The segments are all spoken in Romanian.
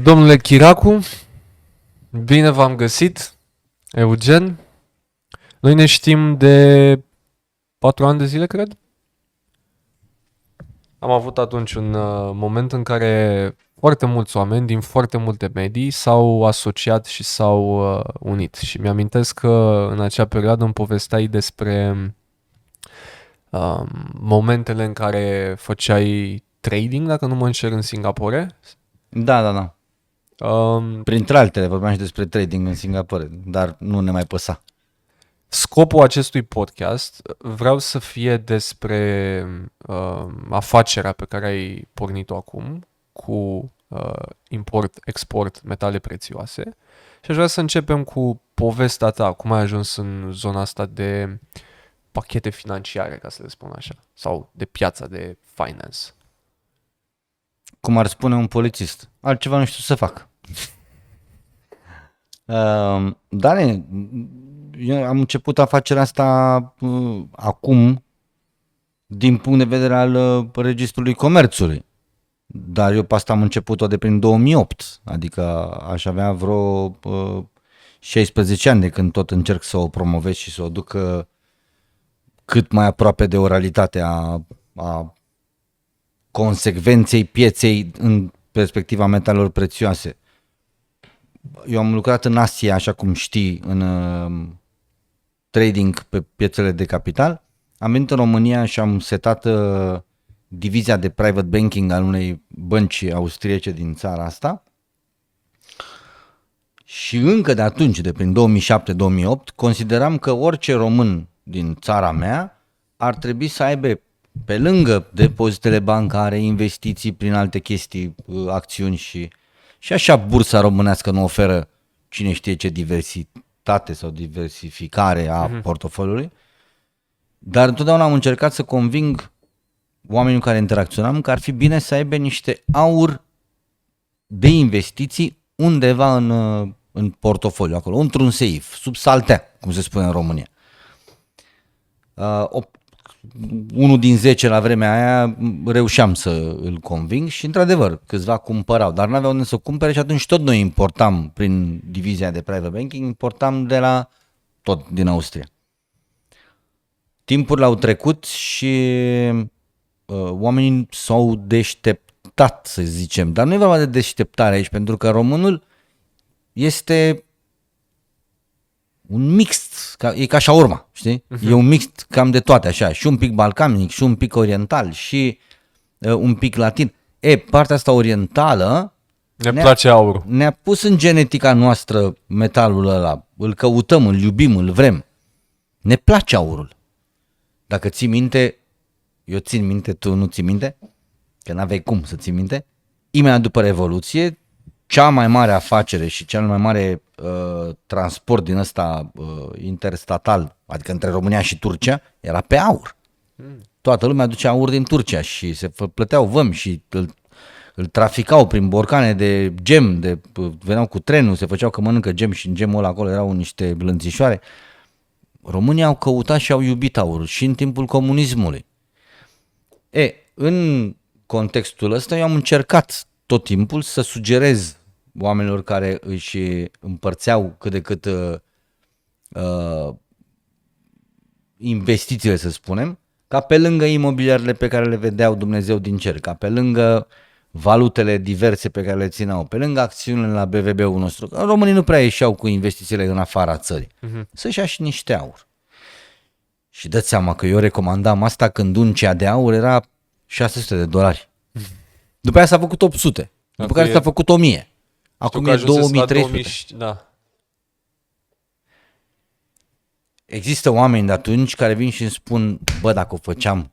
Domnule Chiracu, bine v-am găsit, Eugen. Noi ne știm de 4 ani de zile, cred. Am avut atunci un moment în care foarte mulți oameni din foarte multe medii s-au asociat și s-au unit. Și mi-amintesc că în acea perioadă îmi povesteai despre momentele în care făceai trading, dacă nu mă înșel, în Singapore. Da. Um, Printre altele vorbeam și despre trading în Singapore, dar nu ne mai păsa. Scopul acestui podcast vreau să fie despre afacerea pe care ai pornit-o acum cu import-export metale prețioase și aș vrea să începem cu povestea ta, cum ai ajuns în zona asta de pachete financiare, ca să le spun așa, sau de piața de finance. Cum ar spune un polițist, altceva nu știu să fac. Dar eu am început afacerea asta acum din punct de vedere al Registrului Comerțului. Dar eu pe asta am început-o de prin 2008, adică aș avea vreo 16 ani de când tot încerc să o promovez și să o duc cât mai aproape de o realitate a consecvenței pieței în perspectiva metalelor prețioase. Eu am lucrat în Asia, așa cum știi, în trading pe piețele de capital. Am venit în România și am setat divizia de private banking al unei bănci austriece din țara asta. Și încă de atunci, de prin 2007-2008, consideram că orice român din țara mea ar trebui să aibă, pe lângă depozitele bancare, investiții prin alte chestii, acțiuni și așa bursa românească nu oferă cine știe ce diversitate sau diversificare a portofoliului. Dar întotdeauna am încercat să conving oamenii cu care interacționam că ar fi bine să aibă niște aur de investiții undeva în portofoliu, acolo, într-un seif, sub saltea, cum se spune în România. Unul din 10 la vremea aia reușeam să îl conving și într-adevăr câțiva cumpărau, dar n-aveau unde să cumpere și atunci tot noi importam prin divizia de private banking, importam de la tot din Austria. Timpurile au trecut și oamenii s-au deșteptat, să zicem, dar nu e vorba de deșteptare aici, pentru că românul este un mixt, e ca șaurma, știi? E un mixt cam de toate așa, și un pic balcanic, și un pic oriental, și un pic latin. Partea asta orientală Ne place aurul. ne-a pus în genetica noastră metalul ăla, îl căutăm, îl iubim, îl vrem. Ne place aurul. Dacă ții minte, eu țin minte, tu nu ții minte, că n-aveai cum să ții minte, imediat după Revoluție, cea mai mare afacere și cel mai mare transport din ăsta interstatal, adică între România și Turcia, era pe aur. Toată lumea ducea aur din Turcia și se plăteau vămi și îl traficau prin borcane de gem, veneau cu trenul, se făceau că mănâncă gem și în gemul ăla acolo erau niște lănțișoare. Românii au căutat și au iubit aurul și în timpul comunismului. În contextul ăsta eu am încercat tot timpul să sugerez oamenilor care își împărțeau cât de cât investițiile, să spunem, ca pe lângă imobiliarele pe care le vedeau Dumnezeu din cer, ca pe lângă valutele diverse pe care le țineau, pe lângă acțiunile la BVB-ul nostru. Românii nu prea ieșeau cu investițiile în afara țării. Să-și ia și niște aur. Și dă-ți seama că eu recomandam asta când uncea de aur era $600. După aia s-a făcut 800. După care s-a făcut 1000. Acum e 2300. Da. Există oameni de atunci care vin și îmi spun, bă, dacă o făceam.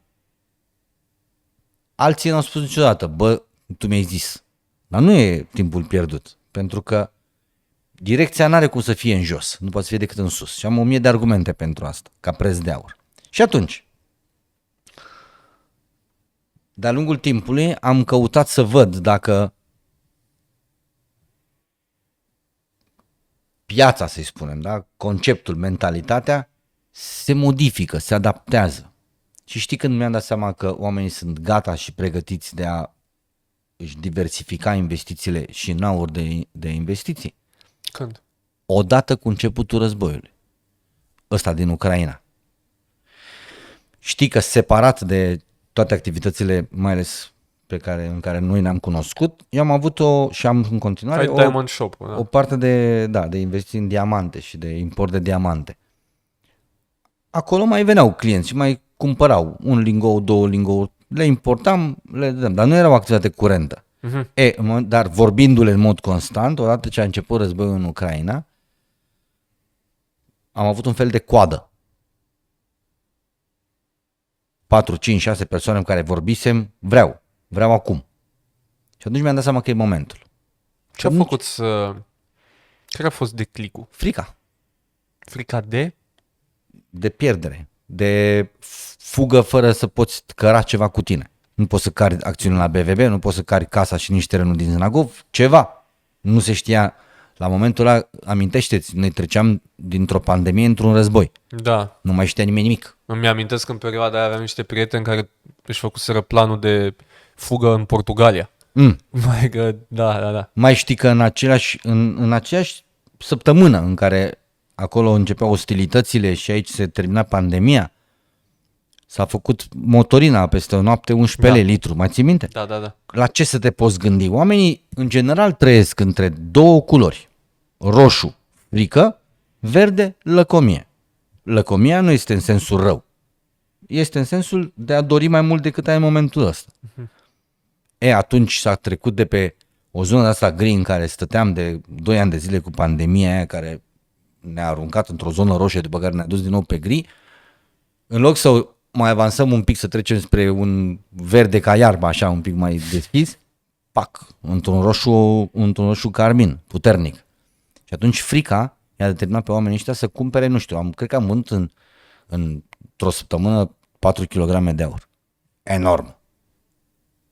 Alții n-au spus niciodată, bă, tu mi-ai zis. Dar nu e timpul pierdut, pentru că direcția n-are cum să fie în jos, nu poate să fie decât în sus. Și am 1000 de argumente pentru asta, ca preț de aur. Și atunci, de-a lungul timpului, am căutat să văd dacă piața, să-i spunem, da? Conceptul, mentalitatea se modifică, se adaptează. Și știi când mi-am dat seama că oamenii sunt gata și pregătiți de a își diversifica investițiile și în aur de investiții? Când? Odată cu începutul războiului. Ăsta din Ucraina. Știi că separat de toate activitățile, mai ales în care noi ne-am cunoscut, eu am avut și am în continuare Diamond Shop-ul, da. o parte de investiții în diamante și de import de diamante. Acolo mai veneau clienți și mai cumpărau un lingou, 2 lingouri, le importam, le dădeam, dar nu era o activitate curentă. Dar vorbindu-le în mod constant, odată ce a început războiul în Ucraina, am avut un fel de coadă. 4, 5, 6 persoane în care vorbisem, vreau acum. Și atunci mi-am dat seama că e momentul. Ce a făcut care a fost declicul? Frica. Frica de? De pierdere, de fugă fără să poți căra ceva cu tine. Nu poți să cari acțiuni la BVB, nu poți să cari casa și nici terenul din Znagov, ceva. Nu se știa. La momentul ăla, amintește-ți, noi treceam dintr-o pandemie într-un război. Da. Nu mai știa nimeni nimic. Îmi amintesc că în perioada aia aveam niște prieteni care își făcuseră planul de fugă în Portugalia. Mai că, da. Mai știi că în aceeași săptămână în care acolo începeau ostilitățile și aici se termina pandemia, s-a făcut motorina peste o noapte 11 litru, mai ții minte? Da. La ce să te poți gândi? Oamenii în general trăiesc între două culori, roșu, frică, verde, lăcomie. Lăcomia nu este în sensul rău, este în sensul de a dori mai mult decât ai în momentul ăsta. Atunci s-a trecut de pe o zonă de asta gri în care stăteam de 2 ani de zile cu pandemia aia care ne-a aruncat într-o zonă roșie după care ne-a dus din nou pe gri, în loc să mai avansăm un pic, să trecem spre un verde ca iarba, așa un pic mai deschis, într-un roșu carmin, puternic. Și atunci frica i-a determinat pe oamenii ăștia să cumpere, nu știu, cred că am vândut într-o săptămână 4 kg de aur. Enorm.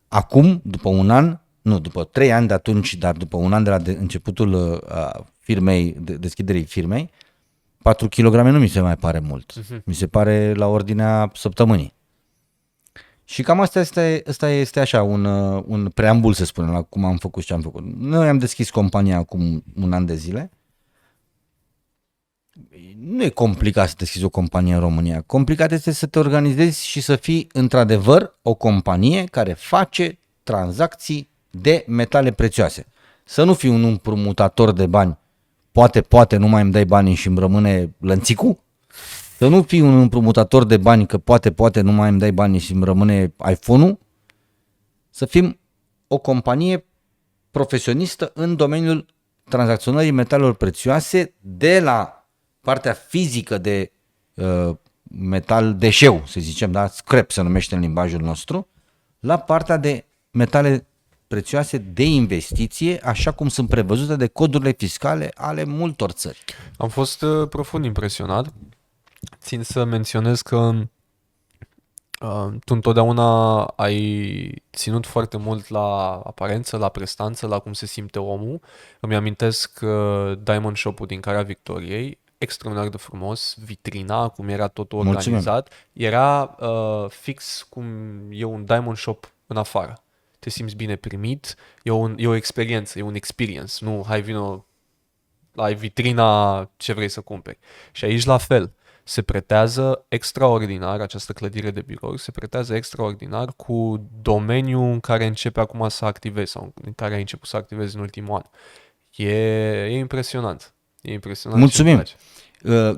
Acum, după 3 ani de atunci, dar după un an de la începutul deschiderii firmei, 4 kg nu mi se mai pare mult. Mi se pare la ordinea săptămânii. Și cam asta este așa, un preambul, să spunem, la cum am făcut și ce am făcut. Noi am deschis compania acum 1 an de zile. Nu e complicat să deschizi o companie în România. Complicat este să te organizezi și să fii într-adevăr o companie care face tranzacții de metale prețioase. Să nu fii un împrumutator de bani. Poate nu mai îmi dai banii și îmi rămâne lănțicul. Să nu fii un împrumutator de bani că poate nu mai îmi dai banii și îmi rămâne iPhone-ul. Să fim o companie profesionistă în domeniul tranzacționării metalelor prețioase, de la partea fizică de metal deșeu, să zicem, da? Scrap se numește în limbajul nostru, la partea de metale prețioase de investiție, așa cum sunt prevăzute de codurile fiscale ale multor țări. Am fost profund impresionat. Țin să menționez că tu întotdeauna ai ținut foarte mult la aparență, la prestanță, la cum se simte omul. Îmi amintesc Diamond Shop-ul din Calea Victoriei, extraordinar de frumos, vitrina, cum era totul organizat. Era fix cum e un Diamond Shop în afară. Te simți bine primit, e o experiență, e un experience, nu hai vino, ai vitrina ce vrei să cumperi. Și aici la fel, se pretează extraordinar, această clădire de birouri se pretează extraordinar cu domeniul în care începe acum să activezi sau în care ai început să activezi în ultimul an. E impresionant. E impresionant. Mulțumim!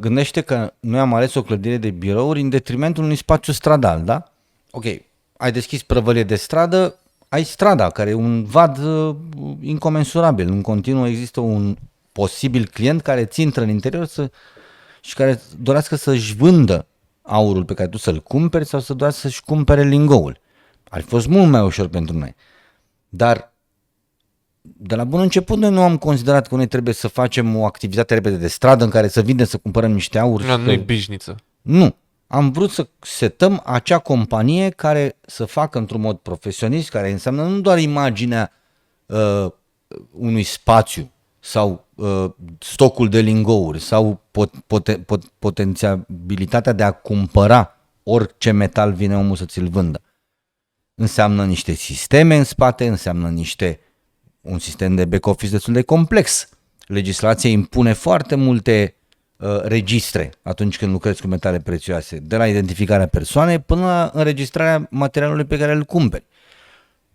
Gândește că noi am ales o clădire de birouri în detrimentul unui spațiu stradal, da? Ok, ai deschis prăvălie de stradă, ai strada, care e un vad incomensurabil. În continuu există un posibil client care ți intră în interior și care dorească să-și vândă aurul pe care tu să-l cumperi sau să dorească să-și cumpere lingoul. Ar fi fost mult mai ușor pentru noi. Dar de la bun început noi nu am considerat că noi trebuie să facem o activitate repede de stradă în care să vindem, să cumpărăm niște aur. Nu-i bișniță. Nu. Am vrut să setăm acea companie care să facă într-un mod profesionist, care înseamnă nu doar imaginea unui spațiu sau stocul de lingouri sau potențialitatea de a cumpăra orice metal vine omul să ți-l vândă. înseamnă niște sisteme în spate, înseamnă un sistem de back-office destul de complex. Legislația impune foarte multe registre atunci când lucrezi cu metale prețioase, de la identificarea persoanei până la înregistrarea materialului pe care îl cumperi,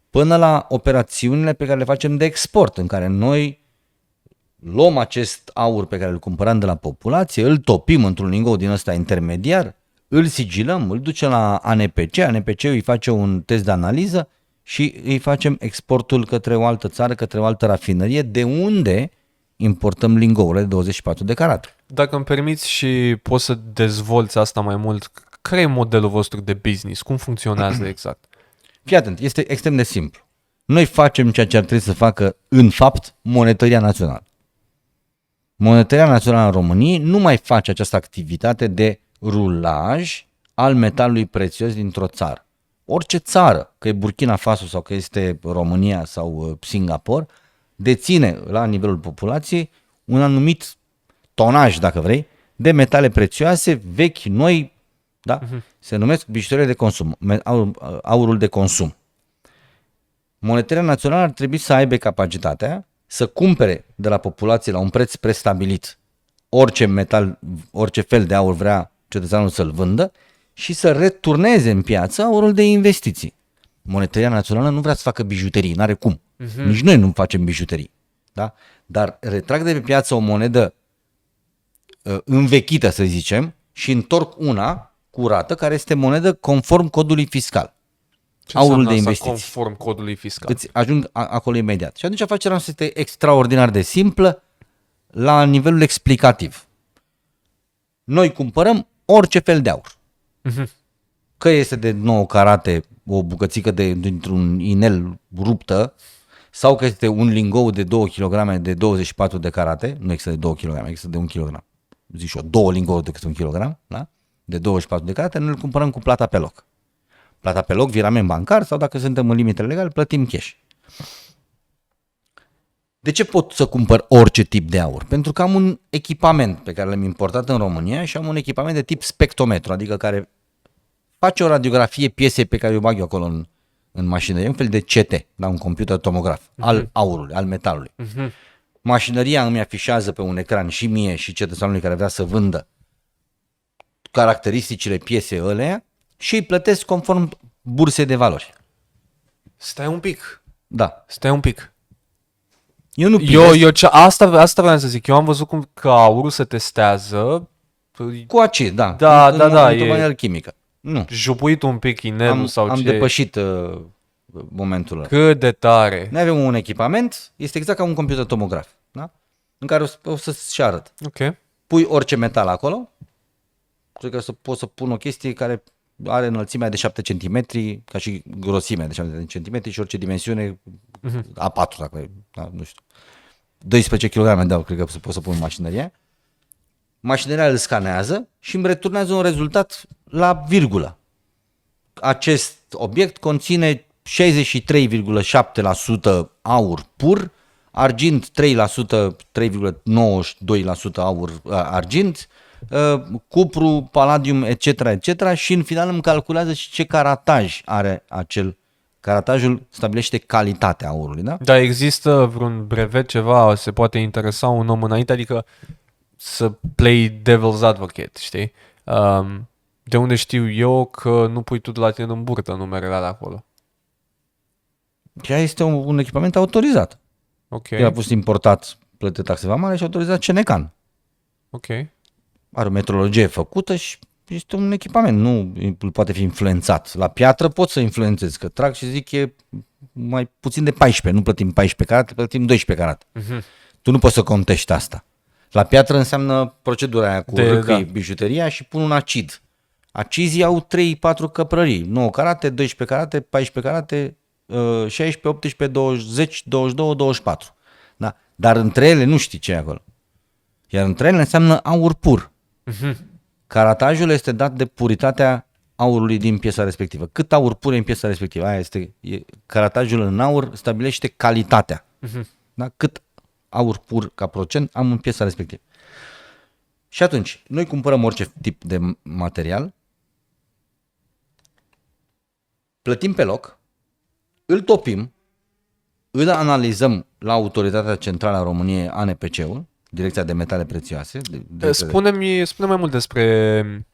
până la operațiunile pe care le facem de export, în care noi luăm acest aur pe care îl cumpărăm de la populație, îl topim într-un lingou din ăsta intermediar, îl sigilăm, îl ducem la ANPC, ANPC îi face un test de analiză și îi facem exportul către o altă țară, către o altă rafinărie, de unde importăm lingourile de 24 de carate. Dacă îmi permiți și poți să dezvolți asta mai mult, care e modelul vostru de business? Cum funcționează exact? Fii atent, este extrem de simplu. Noi facem ceea ce ar trebui să facă în fapt Monetăria Națională. Monetăria Națională a României nu mai face această activitate de rulaj al metalului prețios dintr-o țară. Orice țară, că e Burkina Faso sau că este România sau Singapore, deține la nivelul populației un anumit tonaj, dacă vrei, de metale prețioase, vechi, noi, da? Se numesc bijuterii de consum, aurul de consum. Monetăria Națională ar trebui să aibă capacitatea să cumpere de la populație la un preț prestabilit orice metal, orice fel de aur vrea cetățeanul să-l vândă și să returneze în piață aurul de investiții. Monetăria Națională nu vrea să facă bijuterii, n-are cum. Nici noi nu facem bijuterii. Da? Dar retrag de pe piață o monedă învechită, să zicem, și întorc una curată, care este monedă conform codului fiscal. Ce Aurul de înseamnă asta investiții. conform codului fiscal? Îți ajung acolo imediat. Și atunci afacerea noastră este extraordinar de simplă la nivelul explicativ. Noi cumpărăm orice fel de aur. Că este de 9 carate o bucățică dintr-un inel ruptă sau că este un lingou de 2 kg de 24 de carate, nu există de 2 kg, există de 1 kg. Zic și eu, 2 lingouri decât 1 kg, da? De 24 de carate, noi îl cumpărăm cu plata pe loc. Plata pe loc, virament bancar sau dacă suntem în limitele legale, plătim cash. De ce pot să cumpăr orice tip de aur? Pentru că am un echipament pe care l-am importat în România și am un echipament de tip spectrometru, adică care face o radiografie piesei pe care o bag eu acolo în mașinărie, un fel de CT, da, un computer tomograf, al aurului, al metalului. Mașinăria îmi afișează pe un ecran și mie și cetățeanului care vrea să vândă caracteristicile piesei ăleia și îi plătesc conform bursei de valori. Stai un pic. Da. Stai un pic. Eu nu Asta vreau să zic. Eu am văzut cum că aurul se testează cu acid, da. Da, într-o manieră chimică. Nu. Jupuit un pic inelul sau am ce. depășit momentul ăla. Cât de tare. Noi avem un echipament, este exact ca un computer tomograf, da? În care o să-ți arăt. Ok. Pui orice metal acolo, cred că pot să pun o chestie care are înălțimea de 7 cm, ca și grosimea de 7 cm și orice dimensiune, A4, dacă e, da, nu știu. 12 kg de aur, cred că pot să pun în mașinărie. Mașinăria îl scanează și îmi returnează un rezultat la virgulă. Acest obiect conține 63,7% aur pur, argint 3%, 3,92% aur argint, cupru, palladium, etc., etc. și în final îmi calculează și ce carataj are acel. Caratajul stabilește calitatea aurului, da? Dar există vreun brevet, ceva, se poate interesa un om înainte, adică să play devil's advocate, știi? De unde știu eu că nu pui tu de la tine în burtă numerele alea acolo? Ea este un echipament autorizat. Ok. El a fost importat, plătit taxe vamale și autorizat CNCAN. Ok. Are o metrologie făcută și este un echipament, nu poate fi influențat. La piatră pot să influențez, că trag și zic e mai puțin de 14, nu plătim 14 carate, plătim 12 carate. Tu nu poți să contești asta. La piatră înseamnă procedura aia cu râcâi, bijuteria și pun un acid. Acizii au 3-4 căprării, 9 carate, 12 carate, 14 carate, 16, 18, 20, 22, 24. Da? Dar între ele nu știi ce e acolo. Iar între ele înseamnă aur pur. Caratajul este dat de puritatea aurului din piesa respectivă. Cât aur pur e în piesa respectivă? Aia este, caratajul în aur stabilește calitatea. Da? Cât aur pur ca procent am în piesa respectivă. Și atunci, noi cumpărăm orice tip de material, plătim pe loc, îl topim, îl analizăm la Autoritatea Centrală a României, ANPC-ul, Direcția de Metale Prețioase. Spune-mi mai mult despre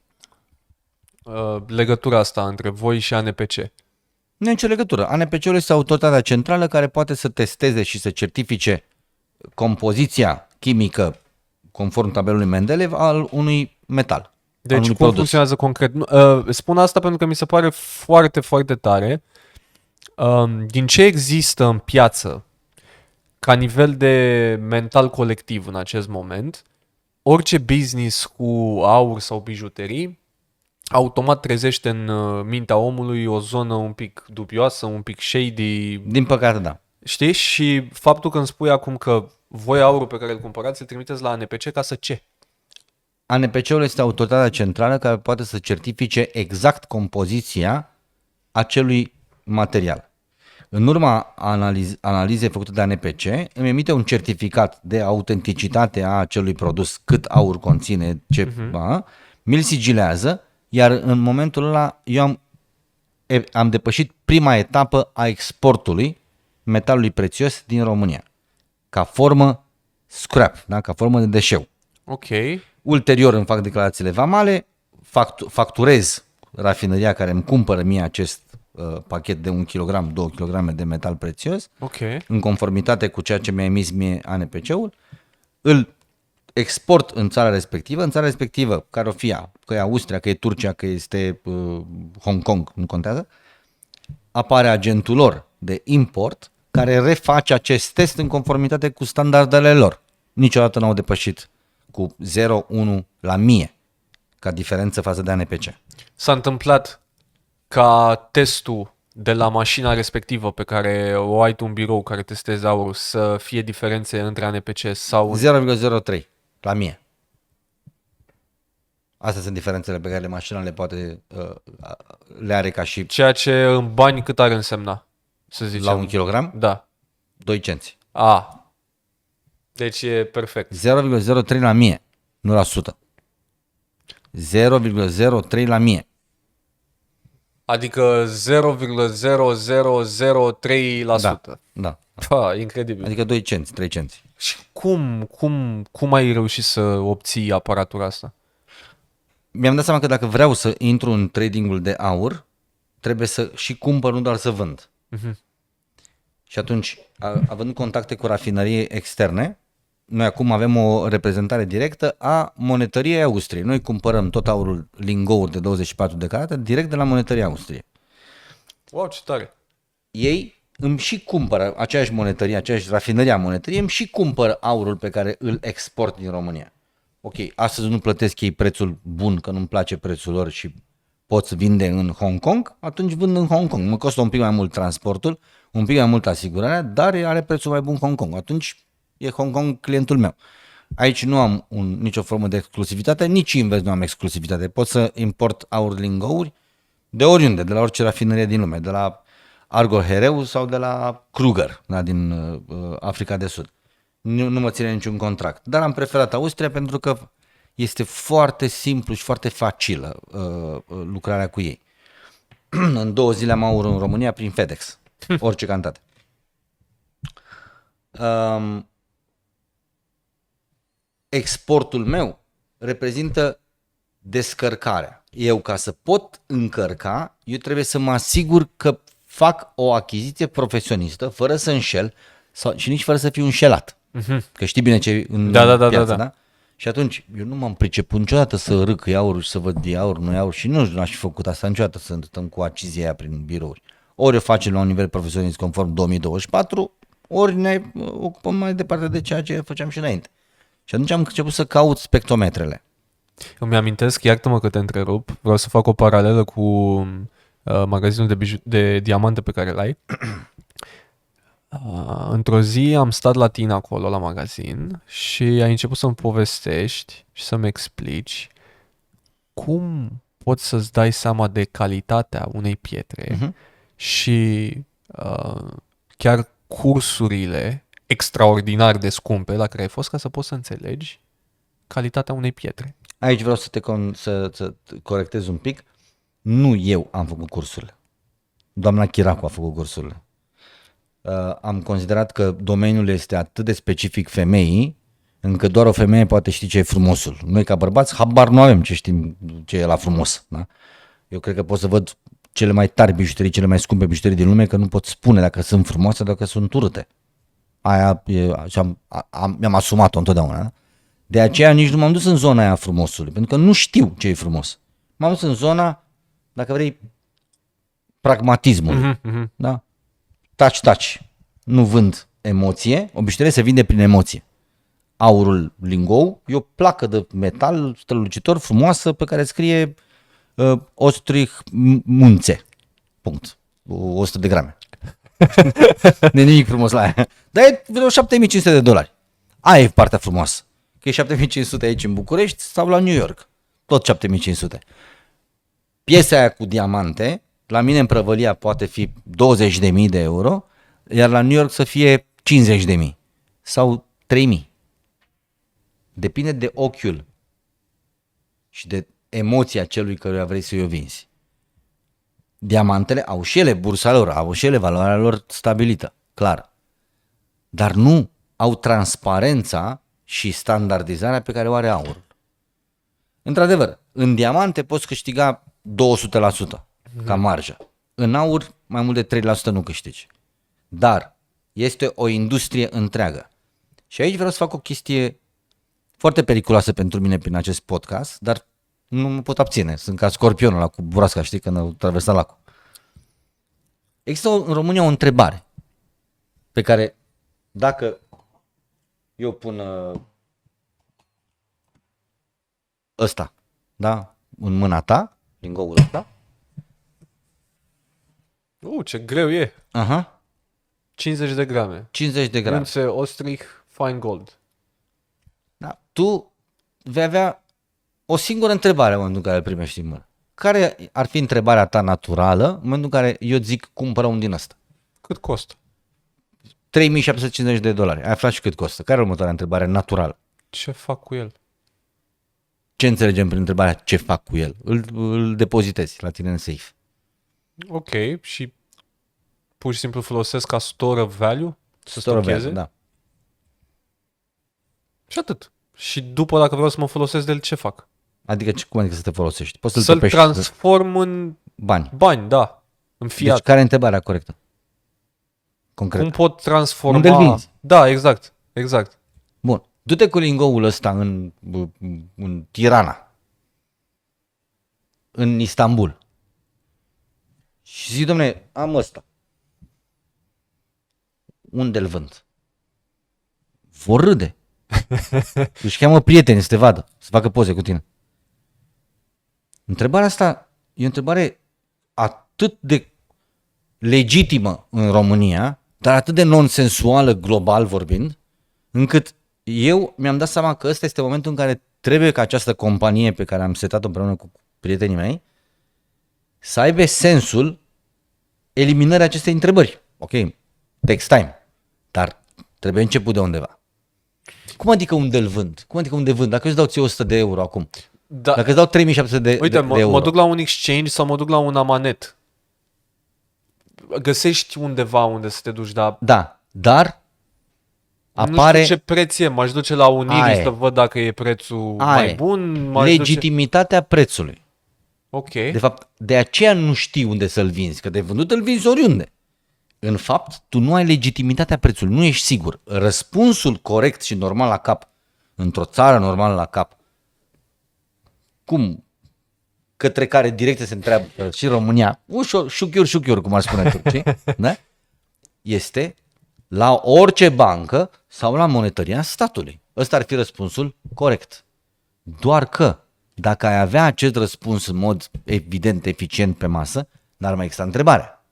legătura asta între voi și ANPC. Nu e nicio legătură. ANPC-ul este autoritatea centrală care poate să testeze și să certifice compoziția chimică conform tabelului Mendeleev al unui metal. Deci cum funcționează concret? Spun asta pentru că mi se pare foarte, foarte tare. Din ce există în piață ca nivel de mental colectiv în acest moment, orice business cu aur sau bijuterii automat trezește în mintea omului o zonă un pic dubioasă, un pic shady. Din păcate, da. Știi? Și faptul că îmi spui acum că voi aurul pe care îl cumpărați îl trimiteți la ANPC ca să ce? ANPC-ul este autoritatea centrală care poate să certifice exact compoziția acelui material. În urma analizei făcute de ANPC, îmi emite un certificat de autenticitate a acelui produs, cât aur conține, mi-l sigilează, iar în momentul ăla eu am depășit prima etapă a exportului metalului prețios din România, ca formă scrap, da? Ca formă de deșeu. Ok. Ulterior îmi fac declarațiile vamale, facturez rafineria care îmi cumpără mie acest pachet de 1 kg, 2 kg de metal prețios, în conformitate cu ceea ce mi-a emis mie ANPC-ul, îl export în țara respectivă, care o fie, că e Austria, că e Turcia, că este Hong Kong, nu contează, apare agentul lor de import care reface acest test în conformitate cu standardele lor. Niciodată n-au depășit cu 0,1 la 1000 ca diferență față de ANPC. S-a întâmplat ca testul de la mașina respectivă pe care o ai tu în birou care testezi aurul să fie diferențe între ANPC sau... 0,03 la 1000. Astea sunt diferențele pe care mașina le are ca și... Ceea ce în bani cât ar însemna, să zicem? La 1 kg? Da. 2 cenți. Deci e perfect. 0,03 la 1000, nu la 100. 0,03 la 1000. Adică 0,0003%. Da. Incredibil. Adică 2 cenți, 3 cenți. Și cum ai reușit să obții aparatura asta? Mi-am dat seama că dacă vreau să intru în tradingul de aur, trebuie să și cumpăr, nu doar să vând. Și atunci, având contacte cu rafinării externe, noi acum avem o reprezentare directă a monetăriei Austriei. Noi cumpărăm tot aurul lingouri de 24 de carate direct de la monetăria Austriei. Wow, ce tare! Ei îmi și cumpără, aceeași monetărie, aceeași rafinăria monetărie, îmi și cumpără aurul pe care îl export din România. Ok, astăzi nu plătesc ei prețul bun, că nu-mi place prețul lor și pot să vinde în Hong Kong, atunci vând în Hong Kong. Mă costă un pic mai mult transportul, un pic mai mult asigurarea, dar are prețul mai bun Hong Kong. Atunci e Hong Kong clientul meu. Aici nu am nicio formă de exclusivitate, nici invers nu am exclusivitate. Pot să import aur lingouri de oriunde, de la orice rafinerie din lume, de la Argo Hereu sau de la Kruger, da, din Africa de Sud. Nu mă ține niciun contract. Dar am preferat Austria pentru că este foarte simplu și foarte facilă lucrarea cu ei. În 2 zile am aur în România prin FedEx. Orice cantitate. Exportul meu reprezintă descărcarea. Eu, ca să pot încărca, eu trebuie să mă asigur că fac o achiziție profesionistă, fără să înșel și nici fără să fiu înșelat. Că știi bine ce e în piață, da? Și atunci, eu nu m-am priceput niciodată să râcăi aurul și să văd e aur, nu e aur și nu aș fi făcut asta niciodată, să stăm cu acizia aia prin birouri. Ori o facem la un nivel profesionist conform 2024, ori ne ocupăm mai departe de ceea ce făceam și înainte. Și atunci am început să caut spectrometrele. Îmi amintesc, iartă-mă că te întrerup, vreau să fac o paralelă cu magazinul de diamante pe care l-ai. Într-o zi am stat la tine acolo la magazin și ai început să-mi povestești și să-mi explici cum poți să-ți dai seama de calitatea unei pietre și chiar cursurile extraordinar de scumpe la care ai fost ca să poți să înțelegi calitatea unei pietre. Aici vreau să corectez un pic. Nu eu am făcut cursurile. Doamna Chiracu a făcut cursurile. am considerat că domeniul este atât de specific femeii, încât doar o femeie poate ști ce e frumosul. Noi ca bărbați habar nu avem ce știm ce e la frumos. Da? Eu cred că pot să văd cele mai tari bijuterii, cele mai scumpe bijuterii din lume, că nu pot spune dacă sunt frumoase, dacă sunt urâte. Aia mi-am asumat-o întotdeauna. Da? De aceea nici nu m-am dus în zona aia frumosului, pentru că nu știu ce e frumos. M-am dus în zona, dacă vrei, pragmatismul. Da? Touch. Nu vând emoție, o bijuterie se vinde prin emoție. Aurul lingou e o placă de metal strălucitor frumoasă pe care scrie Ostrich Munțe. Punct. 100 de grame. Nu e nimic frumos la aia. Dar e vreo $7.500. Aia e partea frumoasă. Că e 7.500 aici în București sau la New York. Tot 7.500. Piesa aia cu diamante, la mine în prăvălia poate fi 20.000 de euro, iar la New York să fie 50.000 sau 3.000. Depinde de ochiul și de emoția celui căruia vrei să-i o vinzi. Diamantele au și ele bursa lor, au și ele valoarea lor stabilită, clar. Dar nu au transparența și standardizarea pe care o are aurul. Într-adevăr, în diamante poți câștiga 200% ca marjă. În aur mai mult de 3% nu câștigi. Dar este o industrie întreagă. Și aici vreau să fac o chestie foarte periculoasă pentru mine prin acest podcast, dar nu mă pot abține. Sunt ca scorpionul ăla cu broasca, știi, când au traversat lacul. Există în România o întrebare pe care dacă eu pun ăsta, da, în mâna ta, lingoul ăsta. Ce greu e. Aha. 50 de grame. 50 de grame. Munțe Ostrich Fine Gold. Da. Tu vei avea o singură întrebare în momentul în care îl primești în mână. Care ar fi întrebarea ta naturală în momentul în care eu zic cumpără un din ăsta? Cât costă? $3.750. Ai aflat și cât costă. Care e următoarea întrebare naturală? Ce fac cu el? Ce înțelegem prin întrebarea ce fac cu el? Îl depozitezi la tine în safe. Ok, și pur și simplu folosesc ca store of value? Să Store of stocheze? value, da. Și atât. Și după, dacă vreau să mă folosesc de el, ce fac? Adică cum adică să te folosești? Poți să-l Să-l topești transform în bani. bani, da. În fiat. Deci care e întrebarea corectă? Concret. Cum pot transforma... Unde-l vinzi? Da, exact. Bun. Du-te cu lingoul ăsta în Tirana, în Istanbul. Și zic, dom'le, am ăsta. Unde-l vând? Vor râde. Își cheamă prieteni să te vadă, să facă poze cu tine. Întrebarea asta e o întrebare atât de legitimă în România, dar atât de nonsensuală global vorbind, încât eu mi-am dat seama că ăsta este momentul în care trebuie ca această companie pe care am setat-o împreună cu prietenii mei să aibă sensul eliminării acestei întrebări. Ok, takes time, dar trebuie început de undeva. Cum adică unde îl vând? Cum adică unde vând? Dacă eu îți dau ție 100 de euro acum, Da. dacă îți dau 3700 de Uite, de euro. mă duc la un exchange sau mă duc la un amanet. Găsești undeva unde să te duci, dar Da, dar nu apare știu ce preț e. M-aș duce la un Aia Iris e. să văd dacă e prețul Aia mai e. bun. legitimitatea prețului. Ok. De fapt, de aceea nu știi unde să-l vinzi, că de vândut îl vinzi oriunde. În fapt, tu nu ai legitimitatea prețului, nu ești sigur. Răspunsul corect și normal la cap, într-o țară normală la cap, cum, către care directe se întreabă și România, ușor, șuchiur, cum ar spune turcii, da? Este la orice bancă sau la monetăria statului. Ăsta ar fi răspunsul corect. Doar că dacă ai avea acest răspuns în mod evident, eficient pe masă, n-ar mai exista întrebarea.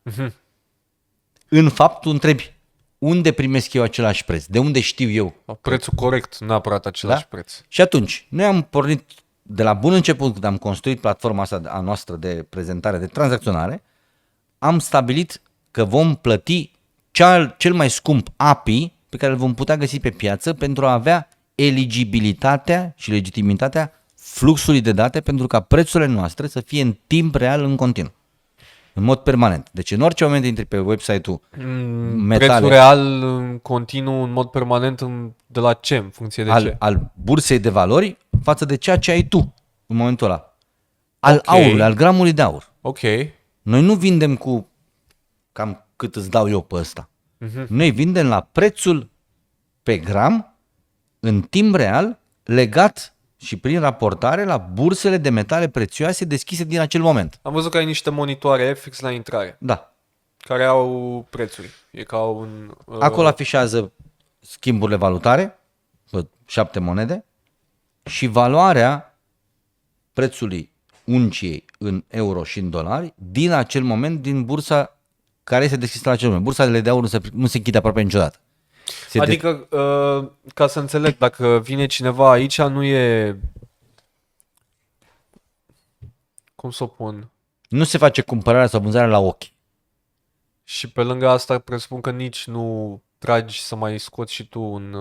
În fapt, tu întrebi, unde primesc eu același preț? De unde știu eu? Prețul corect, nu neapărat același preț. Și atunci, noi am pornit de la bun început, când am construit platforma asta a noastră de prezentare, de tranzacționare, am stabilit că vom plăti cel mai scump API pe care îl vom putea găsi pe piață pentru a avea eligibilitatea și legitimitatea fluxului de date pentru ca prețurile noastre să fie în timp real în continuu. În mod permanent. Deci în orice moment intri pe website-ul metale Prețul real continuu în mod permanent de la ce? În funcție de ce? al bursei de valori față de ceea ce ai tu în momentul ăla. Al Ok. aurului, al gramului de aur. Ok. Noi nu vindem cu cam cât îți dau eu pe ăsta. Noi vindem la prețul pe gram în timp real legat și prin raportare la bursele de metale prețioase deschise din acel moment. Am văzut că ai niște monitoare fix la intrare, Da. care au prețuri. E ca un... Acolo afișează schimburile valutare, pe 7 monede, și valoarea prețului unciei în euro și în dolari din acel moment, din bursa care este deschisă la acel moment. Bursele de aur nu se închide aproape niciodată. Adică, ca să înțeleg, dacă vine cineva aici, nu e... Cum să o pun? Nu se face cumpărarea sau vânzarea la ochi. Și pe lângă asta presupun că nici nu tragi să mai scoți și tu un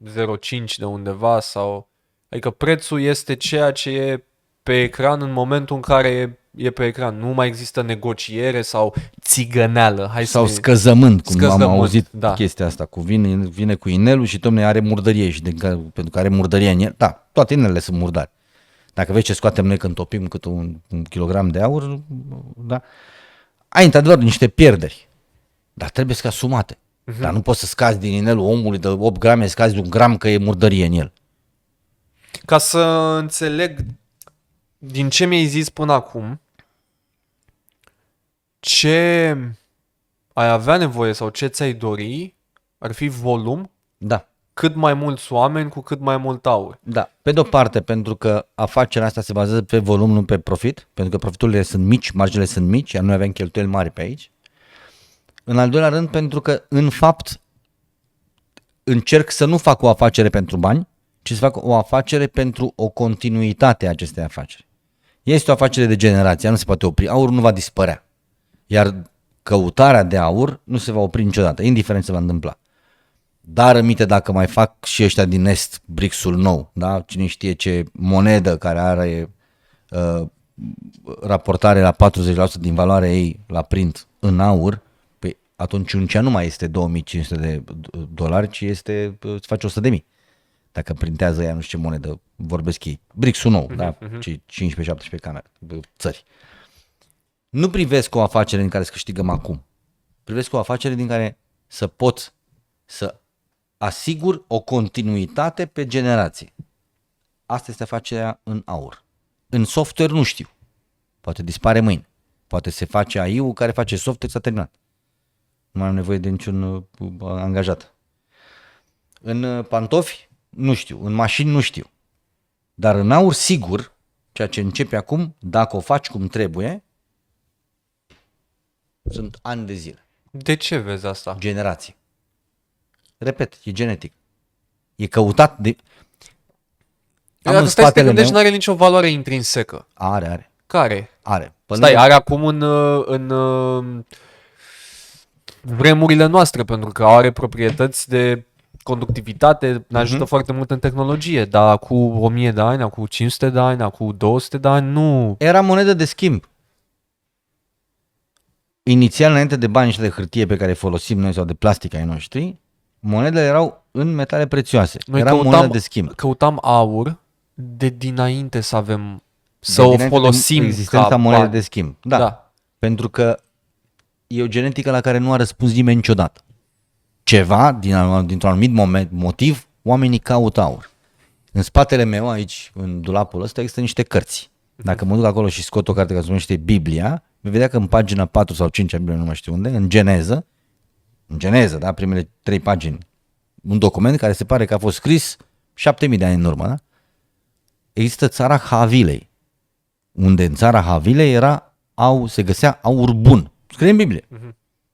0,5 de undeva sau... Adică prețul este ceea ce e pe ecran în momentul în care e pe ecran. Nu mai există negociere sau țigăneală. Hai Sau să ne... scăzământ, cum Scăzământ, am auzit da. chestia asta, cu vine cu inelul și domne are murdărie și pentru că are murdărie în el. Da, toate inelele sunt murdari. Dacă vezi ce scoatem noi când topim cât un kilogram de aur, da, ai într-adevăr niște pierderi, dar trebuie să asumate. Dar nu poți să scazi din inelul omului de 8 grame, scazi de 1 gram că e murdărie în el. Ca să înțeleg din ce mi-ai zis până acum, ce ai avea nevoie sau ce ți-ai dori ar fi volum, Da. cât mai mulți oameni cu cât mai mult aur. Da, pe de-o parte, pentru că afacerea asta se bazează pe volum, nu pe profit, pentru că profiturile sunt mici, marjele sunt mici, iar noi avem cheltuieli mari pe aici. În al doilea rând, pentru că, în fapt, încerc să nu fac o afacere pentru bani, ci să fac o afacere pentru o continuitate a acestei afaceri. Este o afacere de generație, nu se poate opri, aurul nu va dispărea, iar căutarea de aur nu se va opri niciodată, indiferent ce se va întâmpla. Dar rămite dacă mai fac și ăștia din Est BRICS-ul nou, da? Cine știe ce monedă care are raportare la 40% din valoarea ei la print în aur, păi atunci uncea nu mai este 2500 de dolari, ci este, îți face 100 de mii. Dacă printează ea nu știu ce monedă, vorbesc ei. BRICS-ul nou, da? Cei 15-17 țări. Nu privesc o afacere din care să câștigăm acum. Privesc o afacere din care să pot să asigur o continuitate pe generație. Asta este afacerea în aur. În software nu știu. Poate dispare mâine. Poate se face AI-ul care face software, s-a terminat. Nu mai am nevoie de niciun angajat. În pantofi nu știu. În mașini nu știu. Dar în aur sigur, ceea ce începe acum, dacă o faci cum trebuie, sunt ani de zile. De ce vezi asta? Generații. Repet, e genetic. E căutat de... Dacă stai să te gândești, nu are nicio valoare intrinsecă. Are. Care? Are. Stai, are acum în vremurile noastre, pentru că are proprietăți de conductivitate, ne ajută foarte mult în tehnologie, dar cu 1000 de ani, cu 500 de ani, cu 200 de ani, nu... Era monedă de schimb. Inițial, înainte de bani și de hârtie pe care folosim noi sau de plastic ai noștri, monedele erau în metale prețioase. Noi Era monedă de schimb. Căutam aur de dinainte să avem, să o folosim existența ca monede bani. de schimb. Da. Pentru că e o genetică la care nu a răspuns nimeni niciodată. Ceva, dintr-un anumit motiv, oamenii caută aur. În spatele meu, aici, în dulapul ăsta, există niște cărți. Dacă mă duc acolo și scot o carte care se numește Biblia, vei vedea că în pagina 4 sau 5 a Bibliei, nu mai știu unde, în Geneză, da, primele 3 pagini, un document care se pare că a fost scris 7000 de ani în urmă, da? Există țara Havilei, unde în țara Havilei se găsea aur bun. Scrie în Biblie.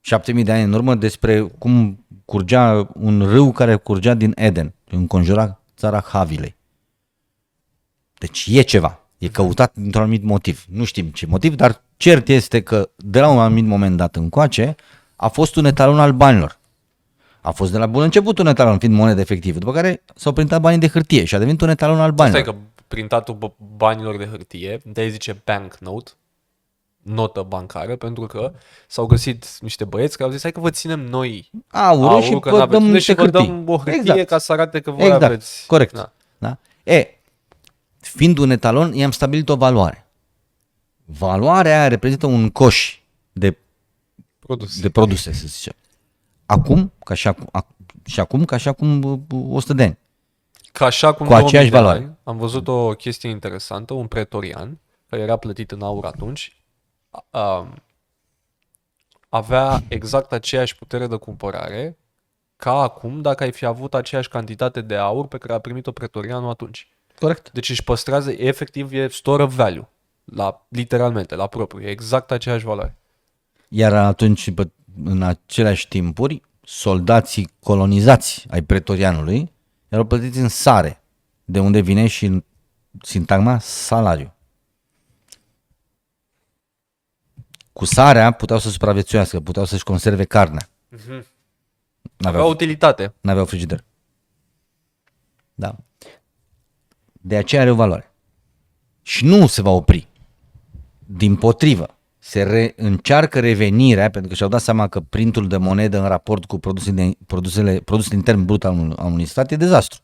7000 de ani în urmă despre cum curgea un râu care curgea din Eden, înconjura țara Havilei. Deci e ceva. E căutat dintr-un anumit motiv. Nu știm ce motiv, dar cert este că de la un anumit moment dat încoace a fost un etalon al banilor. A fost de la bun început un etalon, fiind monedă efectivă, după care s-au printat banii de hârtie și a devenit un etalon al banilor. Stai că printatul banilor de hârtie, de-aia zice banknote, notă bancară, pentru că s-au găsit niște băieți care au zis, hai că vă ținem noi Aurul și că vă n-aveți dăm unde niște și vă dăm hârtii. o hârtie Exact. ca să arate că voi Exact, aveți. corect. Da. Da? Fiind un etalon, i-am stabilit o valoare. Valoarea aia reprezintă un coș de produse, să zicem. Acum, ca și acum 100 de ani. Ca așa cum Cu aceeași valoare. Am văzut o chestie interesantă, un pretorian, care era plătit în aur atunci, avea exact aceeași putere de cumpărare ca acum dacă ai fi avut aceeași cantitate de aur pe care a primit-o pretorianul atunci. Corect. Deci își păstrează, efectiv, e store of value, literalmente, la propriu, e exact aceeași valoare. Iar atunci, în aceleași timpuri, soldații colonizați ai pretorianului erau plătiți în sare, de unde vine și în sintagma salariu. Cu sarea puteau să supraviețuiască, puteau să-și conserve carnea. Avea utilitate. N-aveau frigider. Da. De aceea are o valoare. Și nu se va opri. Dimpotrivă. Încearcă revenirea, pentru că și-au dat seama că printul de monedă în raport cu produsul intern brut al unui stat e dezastru.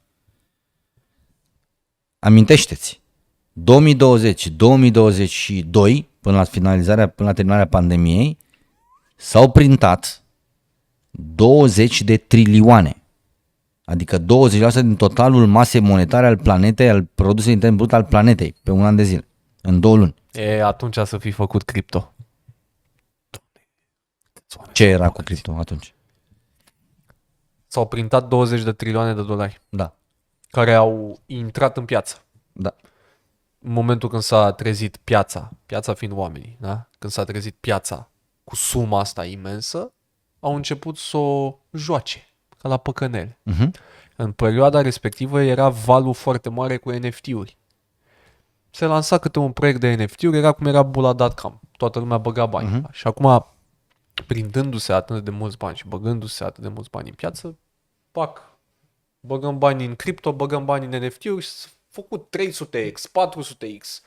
Amintește-ți, 2020-2022, până la terminarea pandemiei, s-au printat 20 de trilioane, adică 20% din totalul masei monetare al planetei, al produsului intern brut al planetei, pe un an de zile, în 2 luni. Atunci să fi făcut cripto. Ce era cu cripto atunci? S-au printat 20 de trilioane de dolari Da. care au intrat în piață. Da. În momentul când s-a trezit piața fiind oamenii, da? Când s-a trezit piața cu suma asta imensă, au început să o joace, ca la păcănele. În perioada respectivă era valul foarte mare cu NFT-uri. Se lansa câte un proiect de NFT-uri, era cum era bula.com. Toată lumea băga bani. Și acum, prindându-se atât de mulți bani și băgându-se atât de mulți bani în piață, băgăm bani în cripto, băgăm bani în NFT-uri și s-a făcut 300x, 400x.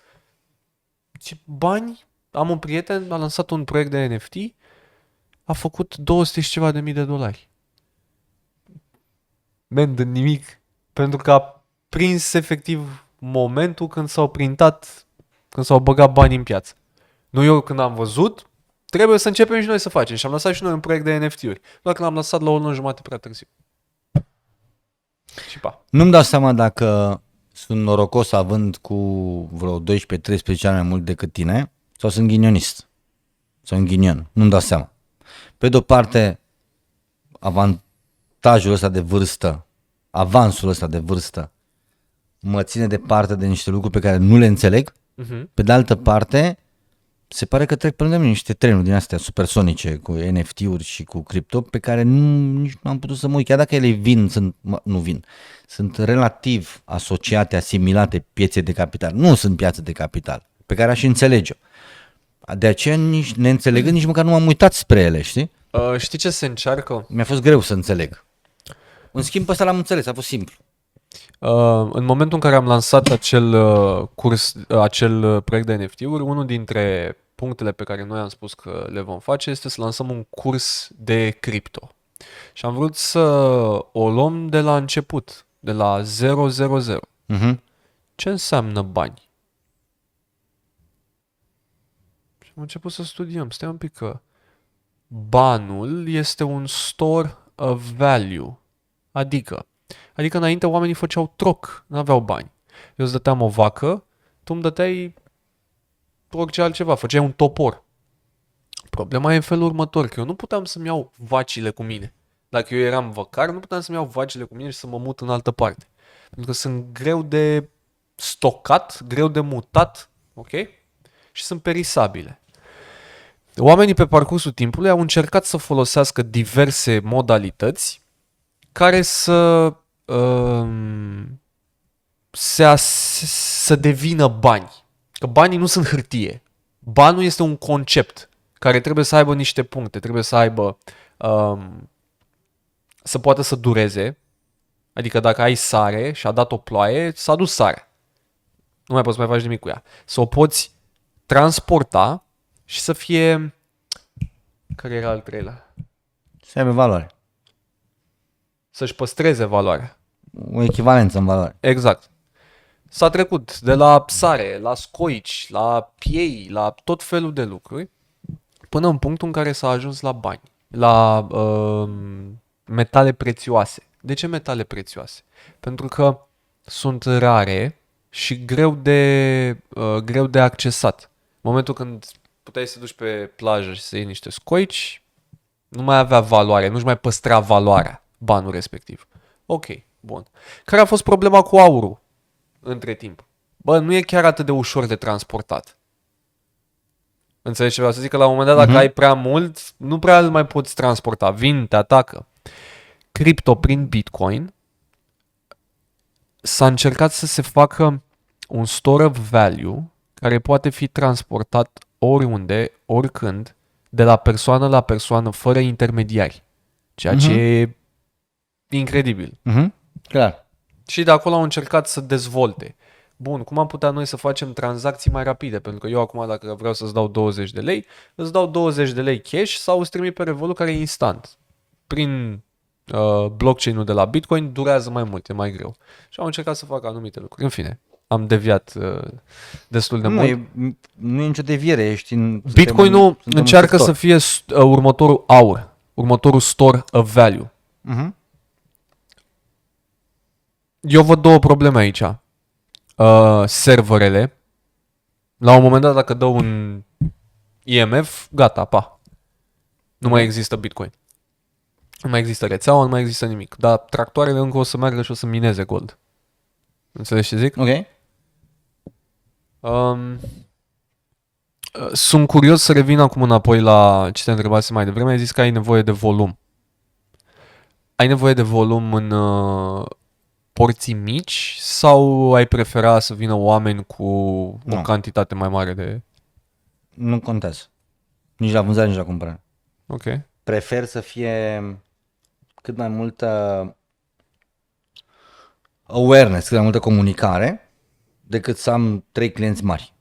Ce bani? Am un prieten, a lansat un proiect de NFT, a făcut 200 și ceva de mii de dolari. Men, de nimic. Pentru că a prins efectiv momentul când s-au printat, când s-au băgat bani în piață. Nu eu când am văzut, trebuie să începem și noi să facem. Și am lăsat și noi un proiect de NFT-uri. Doar că l-am lăsat la o lună jumate prea târziu. Și pa. Nu-mi dau seama dacă sunt norocos având cu vreo 12-13 ani mai mult decât tine sau sunt ghinionist. Sau un ghinion. Nu-mi dau seama. Pe de-o parte, avansul ăsta de vârstă mă ține departe de niște lucruri pe care nu le înțeleg. Pe de altă parte, se pare că trec pe lângă mine niște trenuri din astea supersonice cu NFT-uri și cu cripto pe care nici nu am putut să mă uit. Chiar dacă ele sunt relativ asociate, asimilate piețe de capital. Nu sunt piațe de capital, pe care aș înțelege-o. De aceea, nici neînțelegând, nici măcar nu m-am uitat spre ele, știi? Știi ce se încearcă? Mi-a fost greu să înțeleg. În schimb, ăsta l-am înțeles, a fost simplu. În momentul în care am lansat acel proiect de NFT-uri, unul dintre punctele pe care noi am spus că le vom face este să lansăm un curs de cripto. Și am vrut să o luăm de la început, de la 000. Ce înseamnă bani? Și am început să studiem. Stai un pic că banul este un store of value. Adică înainte oamenii făceau troc, nu aveau bani. Eu îți dăteam o vacă, tu îmi dăteai orice altceva, făceai un topor. Problema e în felul următor, că eu nu puteam să-mi iau vacile cu mine. Dacă eu eram văcar, nu puteam să-mi iau vacile cu mine și să mă mut în altă parte. Pentru că sunt greu de stocat, greu de mutat, ok? Și sunt perisabile. Oamenii pe parcursul timpului au încercat să folosească diverse modalități care să devină bani. Că banii nu sunt hârtie. Banul este un concept care trebuie să aibă niște puncte, trebuie să aibă să poată să dureze. Adică dacă ai sare și a dat o ploaie, s-a dus sare. Nu mai poți să mai faci nimic cu ea. Să o poți transporta și să fie... Care era al treilea? Să aibă valoare. Să-și păstreze valoarea. O echivalență în valoare. Exact. S-a trecut de la sare, la scoici, la piei, la tot felul de lucruri, până în punctul în care s-a ajuns la bani, la metale prețioase. De ce metale prețioase? Pentru că sunt rare și greu de accesat. În momentul când puteai să duci pe plajă și să iei niște scoici, nu mai avea valoare, nu-și mai păstra valoarea banul respectiv. Ok, bun. Care a fost problema cu aurul între timp? Bă, nu e chiar atât de ușor de transportat. Înțelegi ce vreau să zic? Că la un moment dat, dacă ai prea mult, nu prea îl mai poți transporta. Vin, te atacă. Cripto prin Bitcoin s-a încercat să se facă un store of value care poate fi transportat oriunde, oricând, de la persoană la persoană, fără intermediari. Ceea ce e incredibil. Clar. Și de acolo au încercat să dezvolte. Bun, cum am putea noi să facem tranzacții mai rapide? Pentru că eu acum, dacă vreau să-ți dau 20 de lei, îți dau 20 de lei cash sau îți trimit pe Revolut, care e instant. Prin blockchain-ul de la Bitcoin durează mai mult, e mai greu. Și au încercat să facă anumite lucruri. În fine, am deviat destul de mult. Nu e nicio deviere, ești în... Bitcoin-ul încearcă să fie următorul aur, următorul store of value. Eu văd două probleme aici. Serverele. La un moment dat, dacă dau un IMF, gata, pa. Nu mai există Bitcoin. Nu mai există rețeaua, nu mai există nimic. Dar tractoarele încă o să meargă și o să mineze gold. Înțelegi ce zic? Ok. Sunt curios să revin acum înapoi la ce te întrebase mai devreme. Ai zis că ai nevoie de volum. Ai nevoie de volum în porții mici sau ai prefera să vină oameni cu o cantitate mai mare de... Nu contează. Nici la vânzare, nici la cumpărare. Ok. Prefer să fie cât mai multă awareness, cât mai multă comunicare, decât să am 3 clienți mari.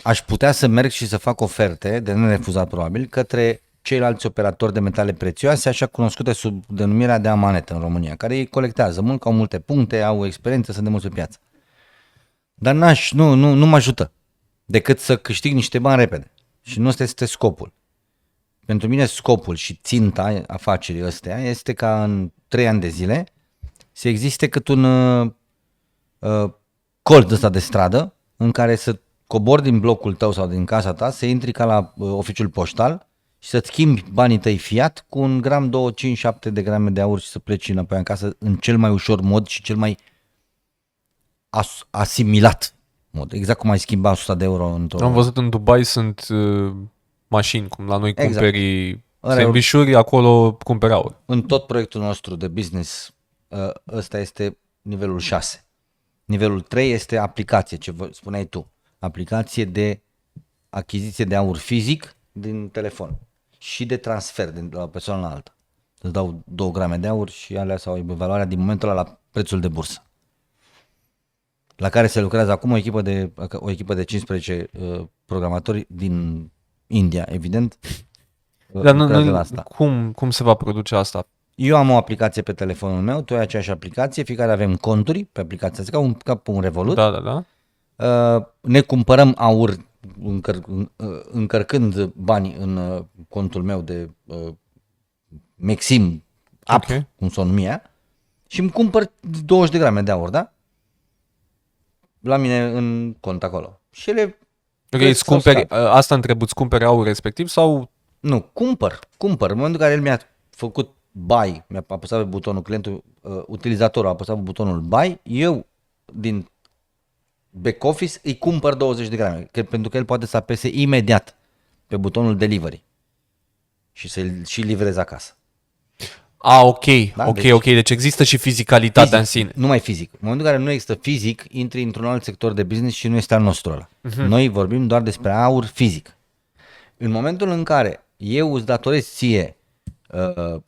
Aș putea să merg și să fac oferte, de nerefuzat probabil, către ceilalți operatori de metale prețioase, așa cunoscute sub denumirea de amanetă în România, care ei colectează mult, că au multe puncte, au experiență, sunt de mulți pe piață. Dar nu mă ajută decât să câștig niște bani repede. Și nu ăsta este scopul. Pentru mine scopul și ținta afacerii astea este ca în 3 ani de zile să existe cât un colț ăsta de stradă în care să cobori din blocul tău sau din casa ta, să intri ca la oficiul poștal și să-ți schimbi banii tăi fiat cu 1 gram, 2, 5, 7 de grame de aur și să pleci înapoi în casă în cel mai ușor mod și cel mai asimilat mod. Exact cum ai schimba 100 de euro într-o... Am văzut în Dubai sunt mașini, cum la noi cumperi exact. sandvișuri, acolo cumperi aur. În tot proiectul nostru de business, ăsta este nivelul 6. Nivelul 3 este aplicație, ce spuneai tu. Aplicație de achiziție de aur fizic din telefon și de transfer de la o persoană la alta. Îți dau 2 grame de aur și alea sau valoarea din momentul ăla la prețul de bursă. La care se lucrează acum o echipă de 15 programatori din India, evident. Dar cum se va produce asta? Eu am o aplicație pe telefonul meu, tu ai aceeași aplicație, fiecare avem conturi pe aplicația asta, ca un Revolut. Da. Ne cumpărăm aur încărcând bani în contul meu de Maxim App, cum s-o numea, și îmi cumpăr 20 de grame de aur, da? La mine în cont acolo. Și ele... Ok, îți cumperi, asta întreb, îți cumperi aur respectiv sau... Nu, cumpăr. În momentul în care el mi-a făcut buy, mi-a apăsat pe butonul, clientul, utilizatorul a apăsat pe butonul buy, eu din back office îi cumpăr 20 de grame, pentru că el poate să apese imediat pe butonul delivery și să-l și livreze acasă. Ok. Da? Deci există și fizicalitatea în sine. Numai fizic. În momentul în care nu există fizic, intri într-un alt sector de business și nu este al nostru ăla. Noi vorbim doar despre aur fizic. În momentul în care eu îți datorez ție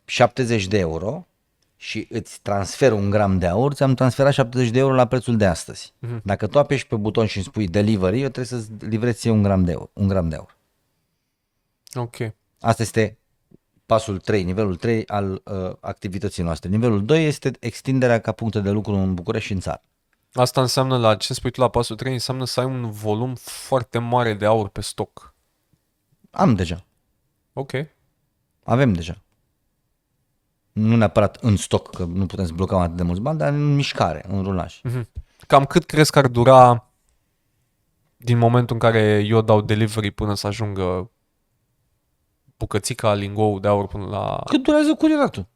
70 de euro și îți transfer 1 gram de aur, ți-am transferat 70 de euro la prețul de astăzi. Dacă tu apeși pe buton și îmi spui delivery, eu trebuie să-ți livrez ție 1 gram de aur. Ok. Asta este pasul 3, nivelul 3 al activității noastre. Nivelul 2 este extinderea ca puncte de lucru în București și în țară. Asta înseamnă, la ce spui tu la pasul 3, înseamnă să ai un volum foarte mare de aur pe stoc. Am deja. Ok. Avem deja. Nu neapărat în stoc, că nu putem să blocăm atât de mulți bani, dar în mișcare, în rulaj. Cam cât crezi că ar dura din momentul în care eu dau delivery până să ajungă bucățica, lingou de aur până la... Cât durează curieratul?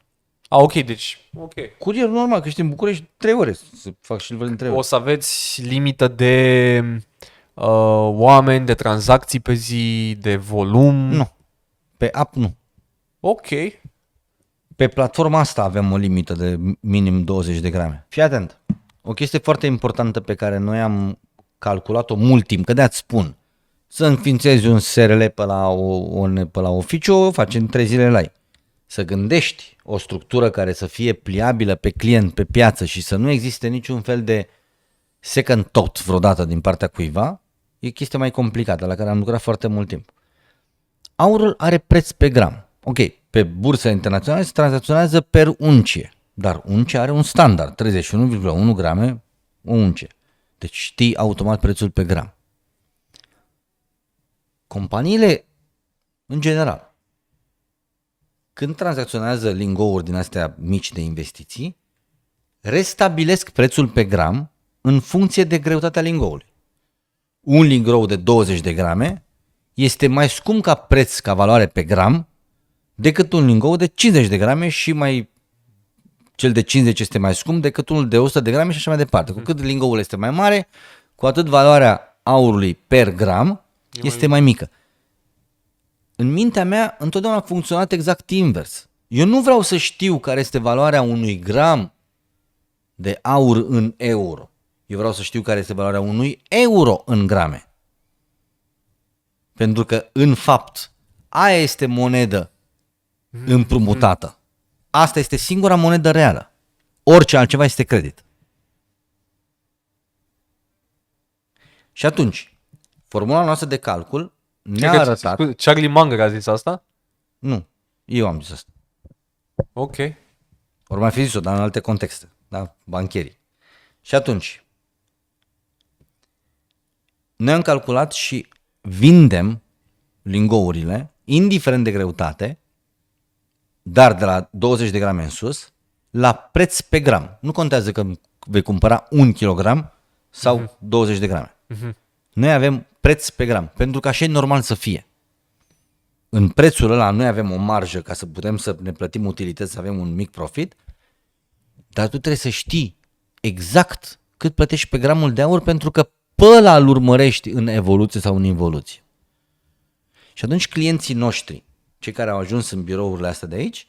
Ok, deci, ok. Curierul normal, că știi, în București 3 ore să fac și în 3 ore. O să aveți limită de oameni, de tranzacții pe zi, de volum? Nu. Pe app nu. Ok. Pe platforma asta avem o limită de minim 20 de grame. Fii atent. O chestie foarte importantă pe care noi am calculat-o mult timp, că de-ați spun, să înființezi un SRL pe la oficiu, o faci în 3 zile la ei. Să gândești o structură care să fie pliabilă pe client, pe piață și să nu existe niciun fel de second thought vreodată din partea cuiva, e chestia mai complicată, la care am lucrat foarte mult timp. Aurul are preț pe gram. Ok, pe bursa internațională se tranzacționează per uncie, dar uncie are un standard, 31,1 grame o uncie. Deci știi automat prețul pe gram. Companiile, în general, când tranzacționează lingouri din astea mici de investiții, restabilesc prețul pe gram în funcție de greutatea lingoului. Un lingou de 20 de grame este mai scump ca preț, ca valoare pe gram, decât un lingou de 50 de grame și cel de 50 este mai scump decât unul de 100 de grame și așa mai departe. Cu cât lingoul este mai mare, cu atât valoarea aurului per gram este mai mică. În mintea mea întotdeauna a funcționat exact invers. Eu nu vreau să știu care este valoarea unui gram de aur în euro. Eu vreau să știu care este valoarea unui euro în grame. Pentru că, în fapt, aia este monedă împrumutată. Asta este singura monedă reală. Orice altceva este credit. Și atunci, formula noastră de calcul ne-a arătat... Charlie Munger a zis asta? Nu, eu am zis asta. Ok. Ori mai fi zis-o, dar în alte contexte. Da? Bancherii. Și atunci, noi am calculat și vindem lingourile, indiferent de greutate, dar de la 20 de grame în sus, la preț pe gram. Nu contează că vei cumpăra 1 kilogram sau 20 de grame. Noi avem preț pe gram, pentru că așa e normal să fie. În prețul ăla noi avem o marjă ca să putem să ne plătim utilități, să avem un mic profit, dar tu trebuie să știi exact cât plătești pe gramul de aur, pentru că pe ăla îl urmărești în evoluție sau în involuție. Și atunci clienții noștri, cei care au ajuns în birourile astea de aici,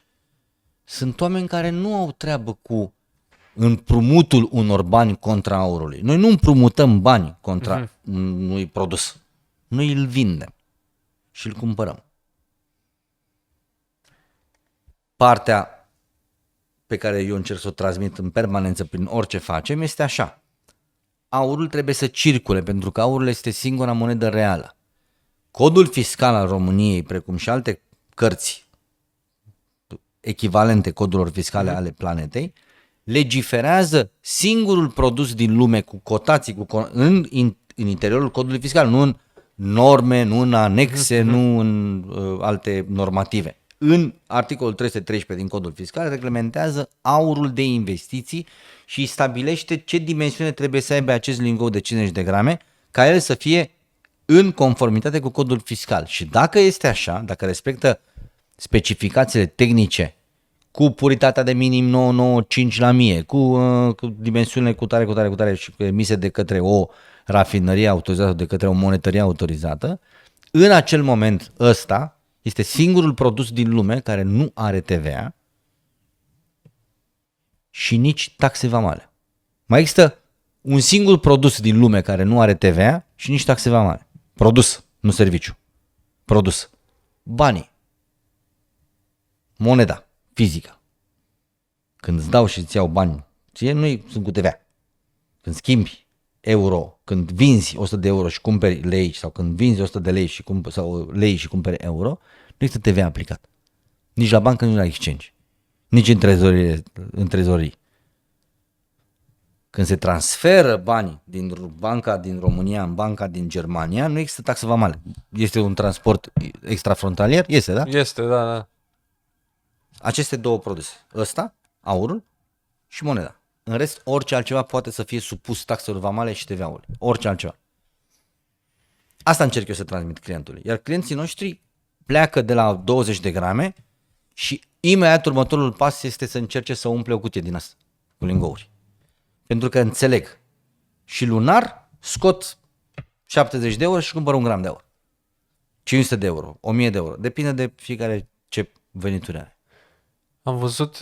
sunt oameni care nu au treabă cu împrumutul unor bani contra aurului. Noi nu împrumutăm bani contra unui produs. Noi îl vindem și îl cumpărăm. Partea pe care eu încerc să o transmit în permanență prin orice facem este așa. Aurul trebuie să circule, pentru că aurul este singura monedă reală. Codul fiscal al României, precum și alte cărți echivalente codurilor fiscale ale planetei, legiferează singurul produs din lume cu cotații în interiorul codului fiscal, nu în norme, nu în anexe, nu în alte normative. În articolul 313 din codul fiscal reglementează aurul de investiții și stabilește ce dimensiune trebuie să aibă acest lingou de 50 de grame ca el să fie în conformitate cu codul fiscal. Și dacă este așa, dacă respectă specificațiile tehnice cu puritatea de minim 995 la 1000, cu dimensiunile cu tare și emise de către o rafinărie autorizată, de către o monetărie autorizată, în acel moment ăsta este singurul produs din lume care nu are TVA și nici taxe vamale. Mai există un singur produs din lume care nu are TVA și nici taxe vamale. Produs, nu serviciu. Produs. Banii. Moneda fizică. Când îți dau și îți iau bani ție, nu sunt cu TVA. Când schimbi euro, când vinzi 100 de euro și cumperi lei, sau când vinzi 100 de lei sau lei și cumperi euro, nu există TVA aplicat. Nici la bancă, nici la exchange. Nici în trezorii. Când se transferă banii din banca din România în banca din Germania, nu există taxă vamală. Este un transport extrafrontalier? Este, da? Este, da. Aceste două produse. Ăsta, aurul și moneda. În rest, orice altceva poate să fie supus taxelor vamale și TVA-ului. Orice altceva. Asta încerc eu să transmit clientului. Iar clienții noștri pleacă de la 20 de grame și imediat următorul pas este să încerce să umple o cutie din asta cu lingouri. Pentru că înțeleg. Și lunar scot 70 de euro și cumpăr un gram de aur. 500 de euro, 1000 de euro. Depinde de fiecare ce venituri are. Am văzut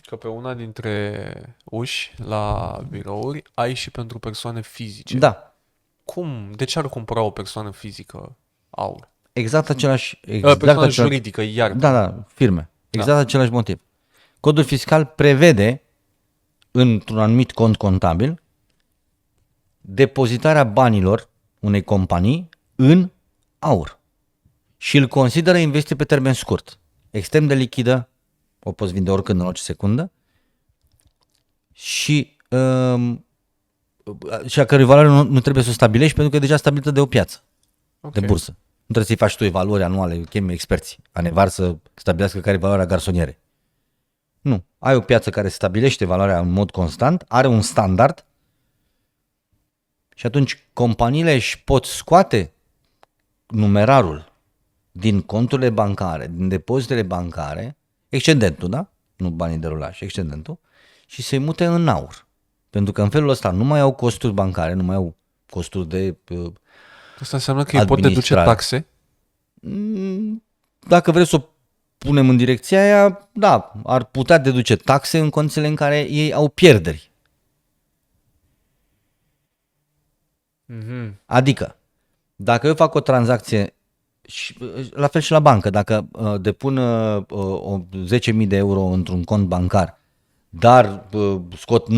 că pe una dintre uși la birouri ai și pentru persoane fizice. Da. Cum? De ce ar cumpăra o persoană fizică aur? Exact același... Persoană juridică, iar. Da, firme. Exact același motiv. Codul fiscal prevede într-un anumit cont contabil depozitarea banilor unei companii în aur și îl consideră investiție pe termen scurt, extrem de lichidă, o poți vinde oricând, în orice secundă și a cărui valoare nu trebuie să o stabilești pentru că e deja stabilită de o piață, de bursă. Nu trebuie să-i faci tu evaluări anuale, chemi experți, anevar să stabilească care e valoarea garsoniere. Nu. Ai o piață care stabilește valoarea în mod constant, are un standard și atunci companiile își pot scoate numerarul din conturile bancare, din depozitele bancare, excedentul, da? Nu banii de rulaj, excedentul, și se mute în aur. Pentru că în felul ăsta nu mai au costuri bancare, nu mai au costuri de Asta înseamnă că ei pot deduce taxe? Dacă vreți să o punem în direcția aia, da, ar putea deduce taxe în condițiile în care ei au pierderi. Mm-hmm. Adică, dacă eu fac o tranzacție, la fel și la bancă, dacă depun 10.000 de euro într-un cont bancar, dar scot 9.000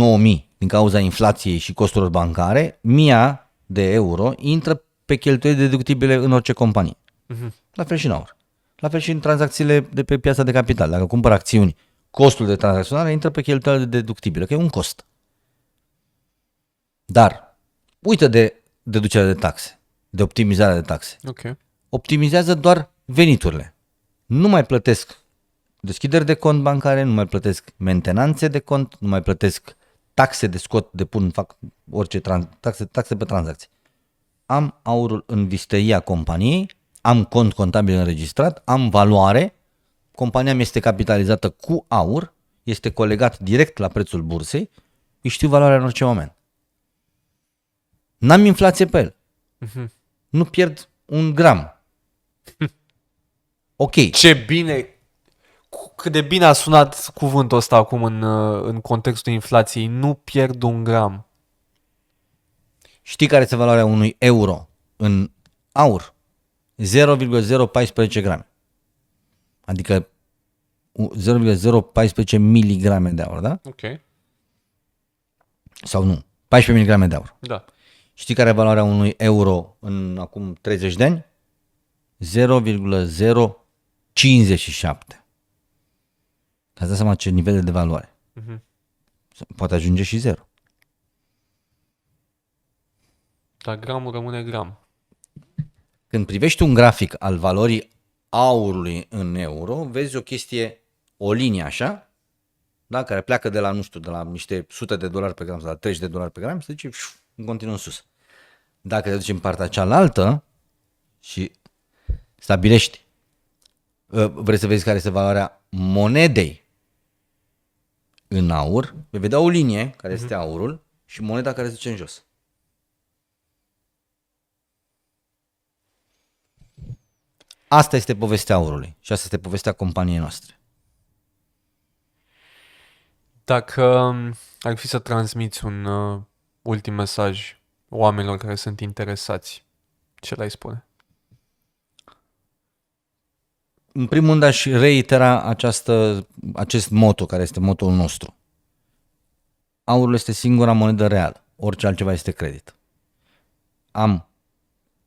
din cauza inflației și costurilor bancare, 1.000 de euro intră pe cheltuieli deductibile în orice companie. Mm-hmm. La fel și în aur. La fel și în tranzacțiile de pe piața de capital. Dacă cumpăr acțiuni, costul de tranzacționare intră pe cheltuielile deductibile, că e un cost. Dar, uită de deducerea de taxe, de optimizarea de taxe. Okay. Optimizează doar veniturile. Nu mai plătesc deschideri de cont bancare, nu mai plătesc mentenanțe de cont, nu mai plătesc taxe de scot, depun, fac orice taxe pe tranzacții. Am aurul în visteia companiei, am cont contabil înregistrat, am valoare, compania mi este capitalizată cu aur, este colegat direct la prețul bursei, îi știu valoarea în orice moment. N-am inflație pe el. Mm-hmm. Nu pierd un gram. Ok. Ce bine, cât de bine a sunat cuvântul ăsta acum în contextul inflației. Nu pierd un gram. Știi care este valoarea unui euro în aur? 0,014 grame. Adică 0,014 miligrame de aur, da? Ok. Sau nu, 14 miligrame de aur. Da. Știi care e valoarea unui euro în acum 30 de ani? 0,057. Ca să dai seama ce nivel de valoare. Mm-hmm. Poate ajunge și 0. Dar gramul rămâne gram. Când privești un grafic al valorii aurului în euro, vezi o chestie, o linie așa, da, care pleacă de la, nu știu, de la niște sute de dolari pe gram sau la 30 de dolari pe gram, se duce în continuu în sus. Dacă te duci în partea cealaltă și stabilești, vrei să vezi care este valoarea monedei în aur, vei vedea o linie care este aurul și moneda care se duce în jos. Asta este povestea aurului și asta este povestea companiei noastre. Dacă ar fi să transmiți un ultim mesaj oamenilor care sunt interesați, ce le-ai spune? În primul rând aș reitera acest motto care este motoul nostru. Aurul este singura monedă reală. orice altceva este credit. Am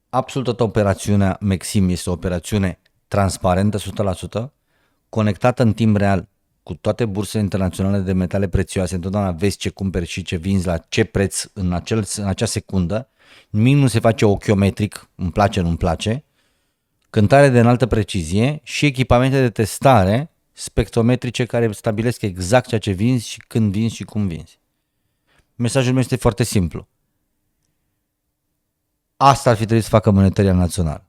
absolut toată operațiunea Mexim este o operațiune transparentă 100%, conectată în timp real cu toate bursele internaționale de metale prețioase. Întotdeauna vezi ce cumperi și ce vinzi la ce preț în acea secundă. Nimic nu se face ochiometric, îmi place, nu-mi place. Cântare de înaltă precizie și echipamente de testare spectrometrice care stabilesc exact ceea ce vinzi și când vinzi și cum vinzi. Mesajul meu este foarte simplu. Asta ar fi trebuit să facă Monetaria Națională.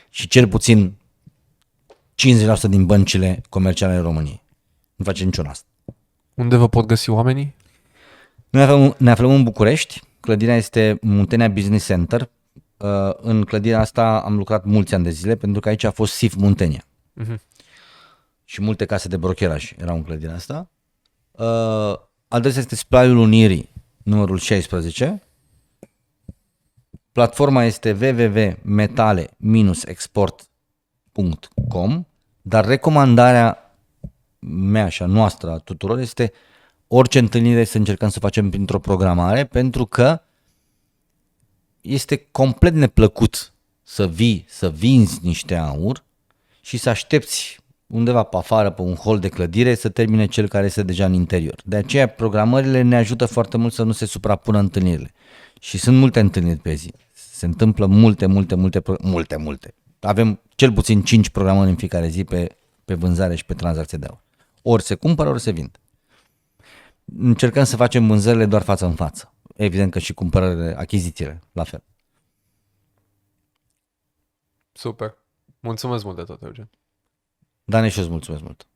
Și cel puțin 50% din băncile comerciale în României. Nu face niciun asta. Unde vă pot găsi oamenii? Noi ne aflăm în București. Clădirea este Muntenia Business Center. În clădirea asta am lucrat mulți ani de zile pentru că aici a fost SIF Muntenia. Și multe case de brokeraj erau în clădirea asta. Adresa este Splaiul Unirii, numărul 16. Platforma este www.metale-export.com, dar recomandarea mea și a noastră a tuturor este orice întâlnire să încercăm să facem printr-o programare, pentru că este complet neplăcut să vii, să vinzi niște aur și să aștepți undeva pe afară, pe un hol de clădire, să termine cel care este deja în interior. De aceea programările ne ajută foarte mult să nu se suprapună întâlnirile. Și sunt multe întâlniri pe zi. Se întâmplă multe. Avem cel puțin 5 programări în fiecare zi pe vânzare și pe tranzacție de aur. Ori se cumpără, ori se vinde. Încercăm să facem vânzările doar față în față. Evident că și cumpărările, achizițiile, la fel. Super. Mulțumesc mult de tot, Eugen. Dane, și eu îți mulțumesc mult.